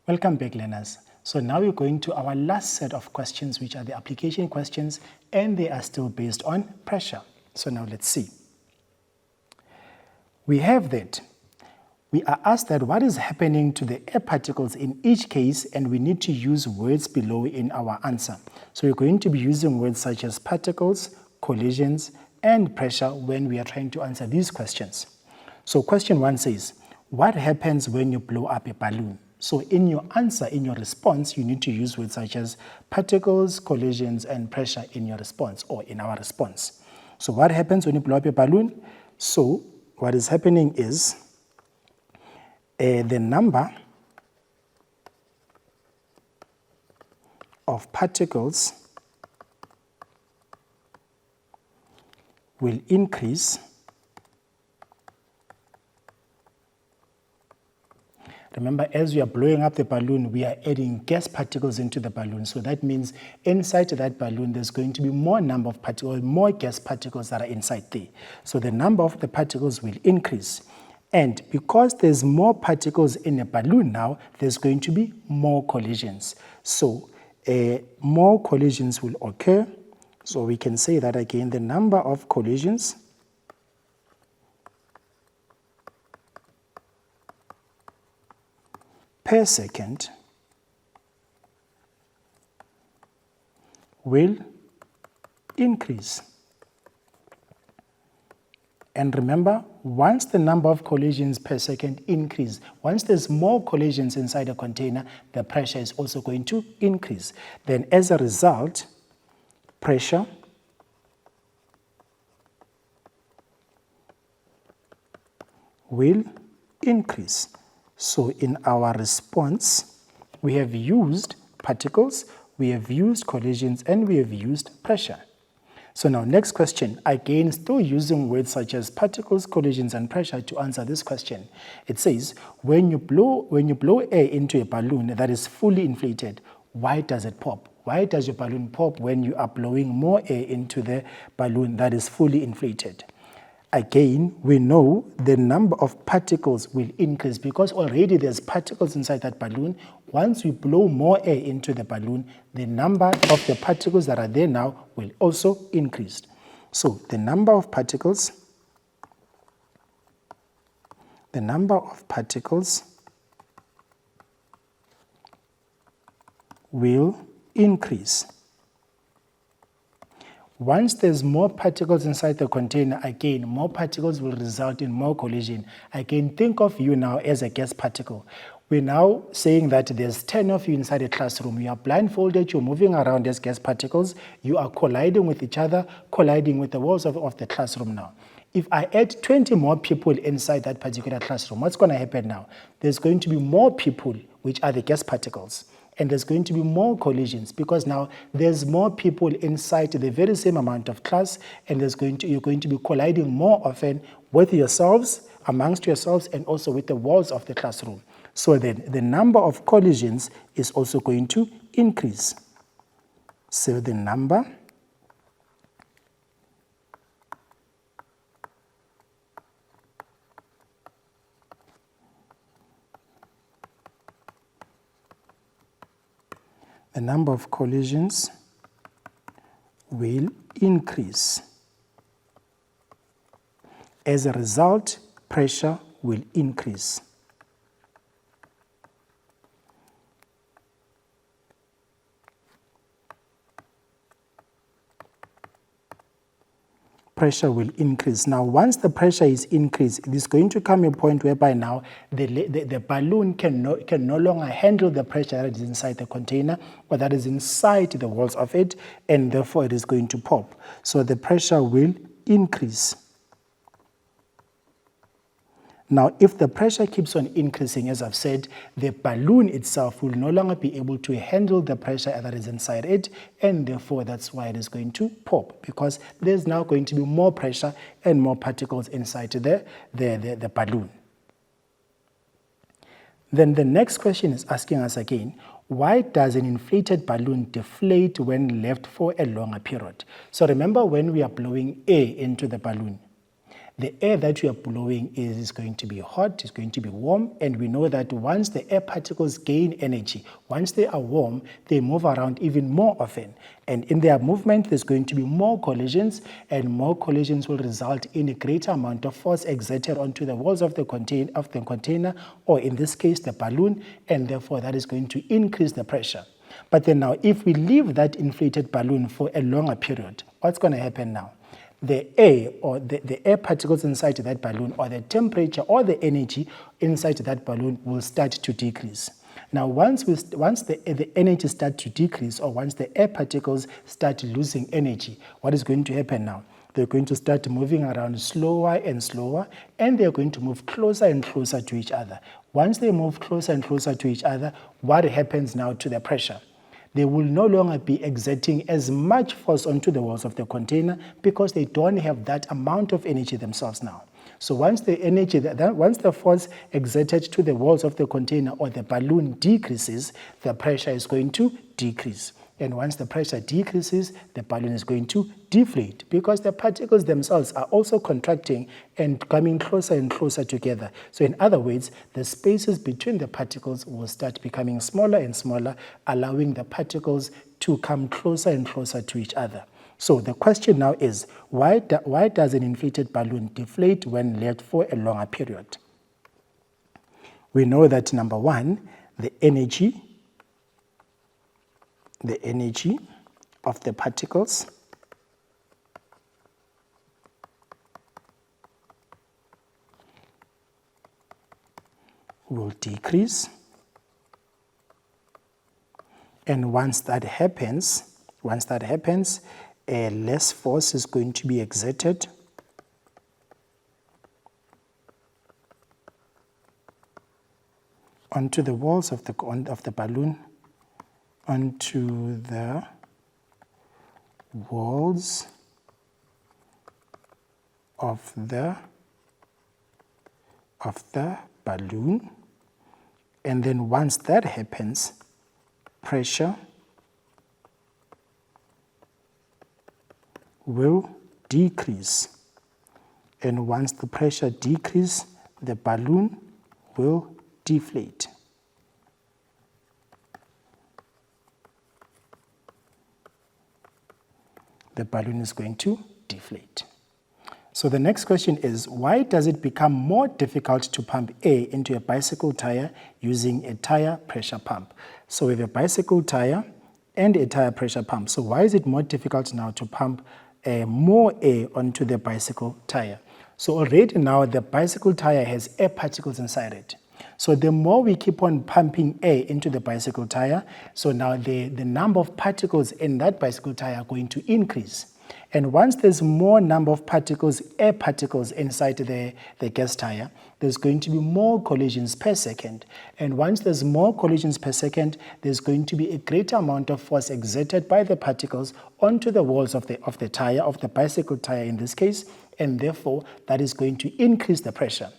Welcome back, learners. So now we're going to our last set of questions, which are the application questions, and they are still based on pressure. So now let's see. We have that. We are asked that what is happening to the air particles in each case, and we need to use words below in our answer. So we're going to be using words such as particles, collisions, and pressure when we are trying to answer these questions. So question 1 says, what happens when you blow up a balloon? So in your answer, in your response, you need to use words such as particles, collisions, and pressure in your response or in our response. So what happens when you blow up a balloon? So what is happening is the number of particles will increase. Remember, as we are blowing up the balloon, we are adding gas particles into the balloon. So that means inside that balloon, there's going to be more number of particles, more gas particles that are inside there. So the number of the particles will increase. And because there's more particles in a balloon now, there's going to be more collisions. So more collisions will occur. So we can say that again, the number of collisions per second will increase. And remember, once the number of collisions per second increase, once there's more collisions inside a container, the pressure is also going to increase. Then as a result, pressure will increase. So in our response, we have used particles, we have used collisions, and we have used pressure. So now next question, again still using words such as particles, collisions, and pressure to answer this question. It says, when you blow air into a balloon that is fully inflated, why does it pop? Why does your balloon pop when you are blowing more air into the balloon that is fully inflated? Again, we know the number of particles will increase because already there's particles inside that balloon. Once we blow more air into the balloon, the number of the particles that are there now will also increase. So the number of particles will increase. Once there's more particles inside the container, again, more particles will result in more collision. Again, think of you now as a gas particle. We're now saying that there's 10 of you inside a classroom. You are blindfolded, you're moving around as gas particles. You are colliding with each other, colliding with the walls of the classroom now. If I add 20 more people inside that particular classroom, what's going to happen now? There's going to be more people, which are the gas particles. And there's going to be more collisions because now there's more people inside the very same amount of class, and you're going to be colliding more often with yourselves, amongst yourselves, and also with the walls of the classroom. So then the number of collisions is also going to increase. So the number of collisions will increase. As a result, pressure will increase. Pressure will increase. Now, once the pressure is increased, it is going to come a point whereby now the balloon can no longer handle the pressure that is inside the container or that is inside the walls of it, and therefore it is going to pop. So the pressure will increase. Now, if the pressure keeps on increasing, as I've said, the balloon itself will no longer be able to handle the pressure that is inside it, and therefore that's why it is going to pop, because there's now going to be more pressure and more particles inside the balloon. Then the next question is asking us again, why does an inflated balloon deflate when left for a longer period? So remember when we are blowing air into the balloon, The air that we are blowing is going to be hot, it's going to be warm, and we know that once the air particles gain energy, once they are warm, they move around even more often. And in their movement, there's going to be more collisions, and more collisions will result in a greater amount of force exerted onto the walls of the container, or in this case, the balloon, and therefore that is going to increase the pressure. But then now, if we leave that inflated balloon for a longer period, what's going to happen now? The air or the air particles inside that balloon, or the temperature or the energy inside that balloon will start to decrease. Now, once the energy starts to decrease, or once the air particles start losing energy, what is going to happen now? They're going to start moving around slower and slower, and they're going to move closer and closer to each other. Once they move closer and closer to each other, what happens now to the pressure? They will no longer be exerting as much force onto the walls of the container because they don't have that amount of energy themselves now. So once the force exerted to the walls of the container or the balloon decreases, the pressure is going to decrease. And once the pressure decreases, the balloon is going to deflate because the particles themselves are also contracting and coming closer and closer together. So in other words, the spaces between the particles will start becoming smaller and smaller, allowing the particles to come closer and closer to each other. So the question now is, why does an inflated balloon deflate when left for a longer period? We know that number one, the energy of the particles will decrease, and once that happens, less force is going to be exerted onto the walls of the balloon, onto the walls of the balloon, and then once that happens, pressure will decrease, and once the pressure decreases, the balloon will deflate. The balloon is going to deflate. So the next question is, why does it become more difficult to pump air into a bicycle tire using a tire pressure pump? So we have a bicycle tire and a tire pressure pump. So why is it more difficult now to pump more air onto the bicycle tire? So already now the bicycle tire has air particles inside it. So the more we keep on pumping air into the bicycle tire, so now the number of particles in that bicycle tire are going to increase. And once there's more number of particles, air particles inside the gas tire, there's going to be more collisions per second. And once there's more collisions per second, there's going to be a greater amount of force exerted by the particles onto the walls of the tire, of the bicycle tire in this case, and therefore that is going to increase the pressure.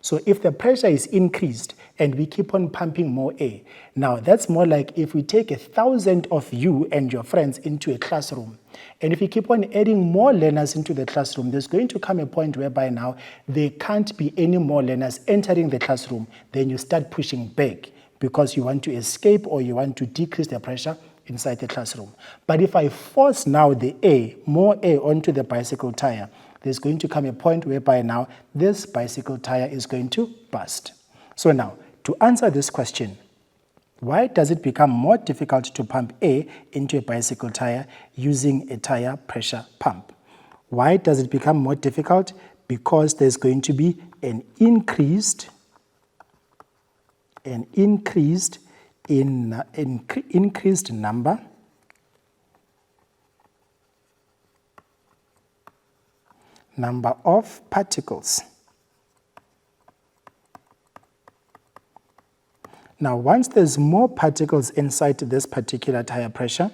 So if the pressure is increased and we keep on pumping more air, now that's more like if we take 1,000 of you and your friends into a classroom, and if you keep on adding more learners into the classroom, there's going to come a point whereby now there can't be any more learners entering the classroom. Then you start pushing back because you want to escape or you want to decrease the pressure inside the classroom. But if I force now the air, more air onto the bicycle tire, there's going to come a point whereby now this bicycle tire is going to burst. So now, to answer this question, why does it become more difficult to pump air into a bicycle tire using a tire pressure pump? Why does it become more difficult? Because there's going to be an increased number of particles. Now, once there's more particles inside this particular tire pressure,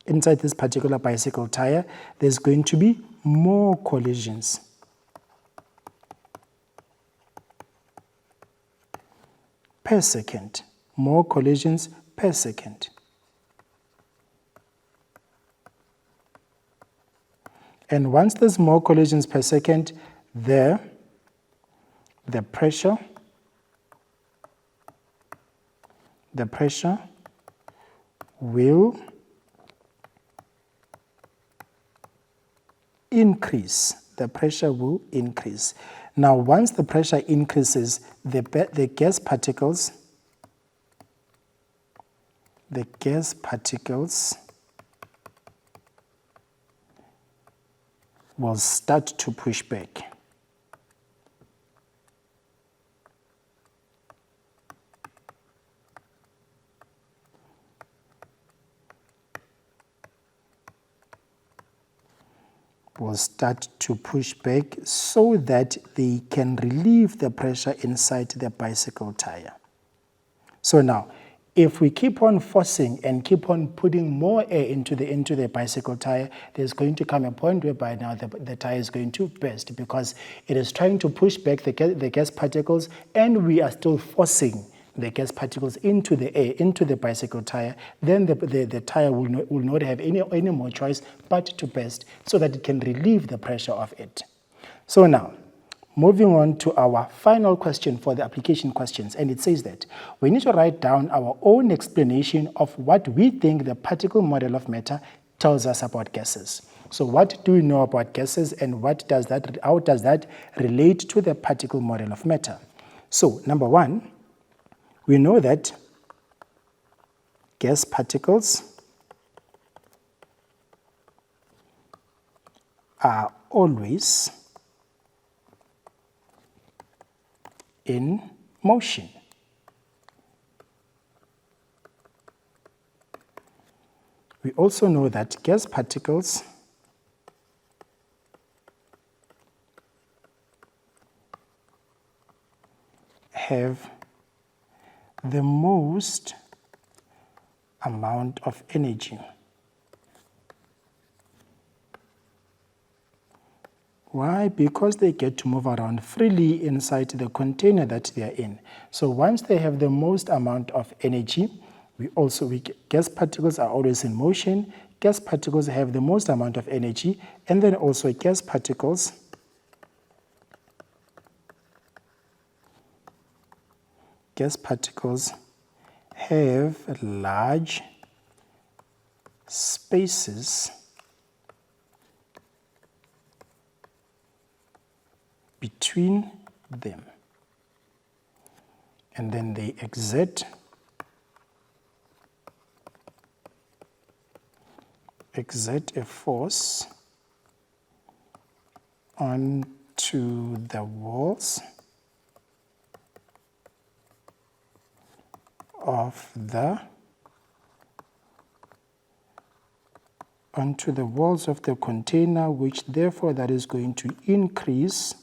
inside this particular bicycle tire, there's going to be more collisions. Per second. More collisions per second. And once there's more collisions per second, the the pressure will increase. The pressure will increase. Now, once the pressure increases, the gas particles will start to push back. Will start to push back so that they can relieve the pressure inside the bicycle tire. So now, if we keep on forcing and keep on putting more air into the bicycle tire, there's going to come a point whereby now the tire is going to burst because it is trying to push back the gas particles, and we are still forcing the gas particles into the air, into the bicycle tire. Then the tire will not have any more choice but to burst so that it can relieve the pressure of it. So now, moving on to our final question for the application questions, and it says that we need to write down our own explanation of what we think the particle model of matter tells us about gases. So what do we know about gases, and how does that relate to the particle model of matter? So number one, we know that gas particles are always in motion. We also know that gas particles have the most amount of energy. Why? Because they get to move around freely inside the container that they are in. So once they have the most amount of energy, gas particles are always in motion. Gas particles have the most amount of energy, and then also gas particles have large spaces between them, and then they exert a force onto the walls of the container, which therefore that is going to increase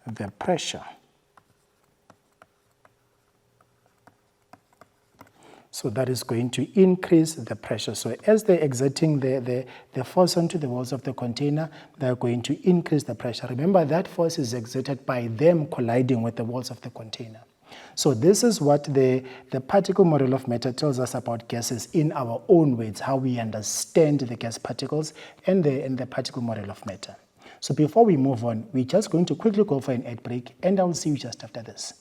the pressure. So that is going to increase the pressure. So as they're exerting the force onto the walls of the container, they're going to increase the pressure. Remember, that force is exerted by them colliding with the walls of the container. So this is what the particle model of matter tells us about gases in our own words, how we understand the gas particles and the particle model of matter. So before we move on, we're just going to quickly go for an ad break, and I will see you just after this.